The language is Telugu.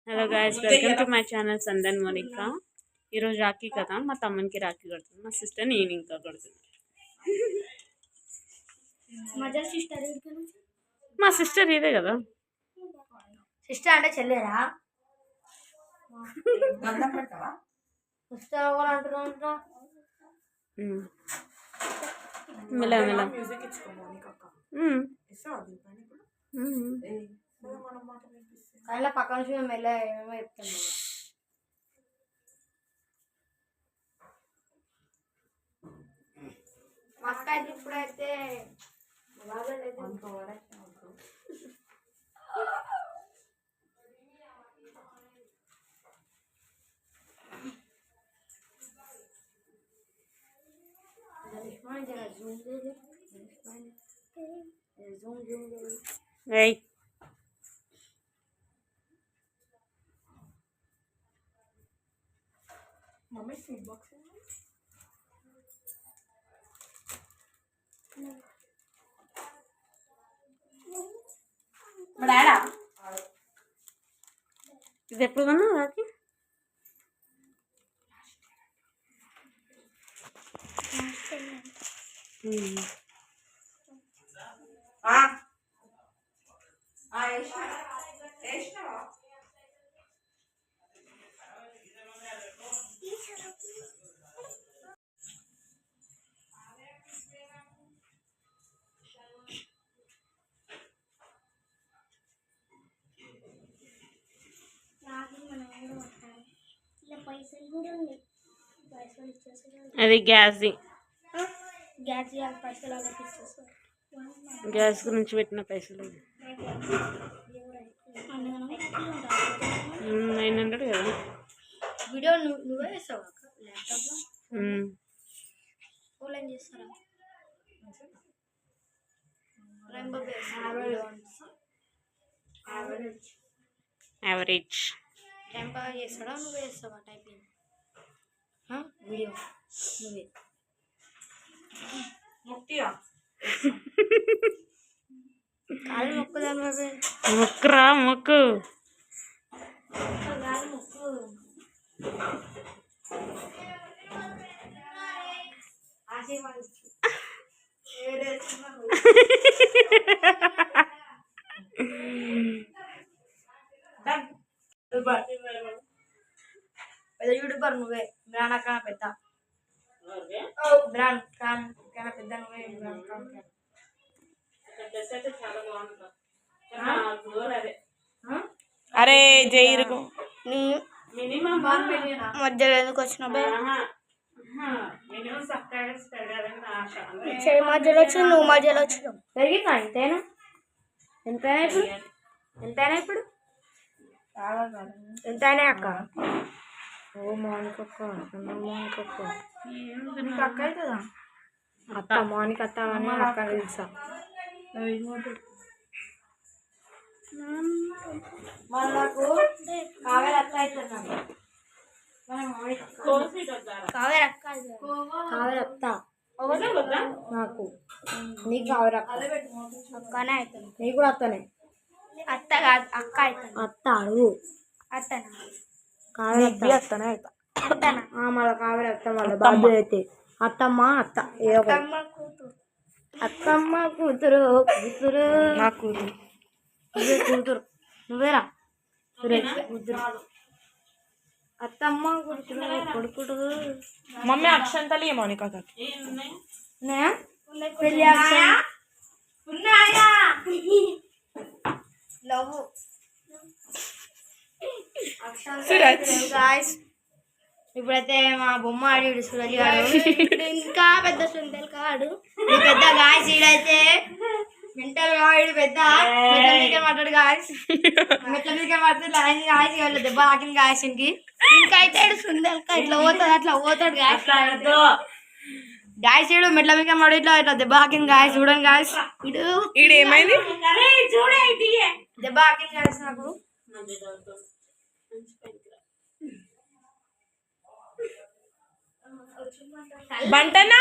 Hello guys, welcome to my channel Sandan Monika. ఈరోజు రాఖీ కదా, మా తమ్మునికి రాఖీ కడుతుంది. మా సిస్టర్ నేను ఇంకా కడుతుంది. మా సిస్టర్ ఇదే కదా. సిస్టర్ అంటే చెల్లేరా? మెల్ల మెల్ల కళ్ళ పక్క నుంచి మెల్ల ఏమేమో చెప్తాను. మా అక్క అయితే ఇప్పుడైతే మమ్మీ స్వీట్ బాక్స్ ఇది ఎప్పుడు కన్నా రాఖీ? అది గ్యాస్ గ్యాస్ గురించి పెట్టిన పైసలు 900 కదా. వీడియో నువ్వే చేస్తావా ల్యాప్టాప్లో? ఆన్లైన్ చేస్తారా? యావరేజ్ టైం పాస్ చేస్తాడా? నువ్వే చేస్తావా టైపింగ్? వీడియో నువ్వే కాలు మొక్కుదాను మొక్కురా మొక్కు. కాలు మొక్కు. పెద్ద యూట్యూబర్ నువ్వే. ఇమ్రాన్ అక్క పెద్ద. ఇమ్రాన్ ఖాన్ కన్నా పెద్ద నువ్వే. ఇమ్రాన్ ఖాన్ అరే జైరుకు మధ్యలో ఎందుకు వచ్చినావు? మధ్యలో వచ్చిన నువ్వు మధ్యలో వచ్చినావు. పెరిగిందా? ఎంతైనా ఎంతైనా ఇప్పుడు ఎంతైనా ఇప్పుడు ఎంతైనా అక్క? ఓ మోనికక్క, మోనికక్క నీకు అక్క అవుతుందా? అత్త మోనిక అత్త అని అక్క తెలుసా? మళ్ళీ నాకు కావేరి అక్క అవుతుంది. కావేరి అక్క కావేరి అత్త నాకు. నీకు కావేరి అక్క అక్కనే అవుతుంది. నీకు కూడా అత్తనే. అత్త కాదు అక్క అవుతుంది. అత్త అడుగు. అత్తనా? కావేరి అత్త అత్తనే అవుతా. అత్తనా? మళ్ళీ కావేరి అత్త మళ్ళీ బాబు అయితే అత్తమ్మ అత్త ఏ కూతురు. అత్తమ్మ కూతురు. కూతురు నా కూతురు. నువ్వే కూతురు. నువ్వేరా కూతురు. అత్తమ్మ కూతురు కొడుకుడు. మమ్మీ అక్షంతలు ఏ మౌనిక పెళ్ళి లవ్ గాయ్స్. ఇప్పుడైతే మా బొమ్మ ఆడి సురలి ఆడు ఇంకా పెద్ద సుందల్ కాడు పెద్ద గాయస్. ఈడైతే మెంటల్ గాడు పెద్ద మెట్ల మీదకే మాట్లాడు గాయస్. మెట్ల మీదకే మాట్లాడు గాయస్. ఇవాళ దెబ్బ తాకింది గాయస్. ఇంకా అయితే సుందల్ ఇట్లా పోతాడు అట్లా పోతాడు గాయస్. గాయస్ ఈడు మెట్ల మీదకే మాడు ఇట్లా ఇట్లా దెబ్బ తాకింది గాయస్. చూడండి గాయస్. ఈడు ఏమైంది? దెబ్బ తాకింది గాయస్ నాకు. బంటనా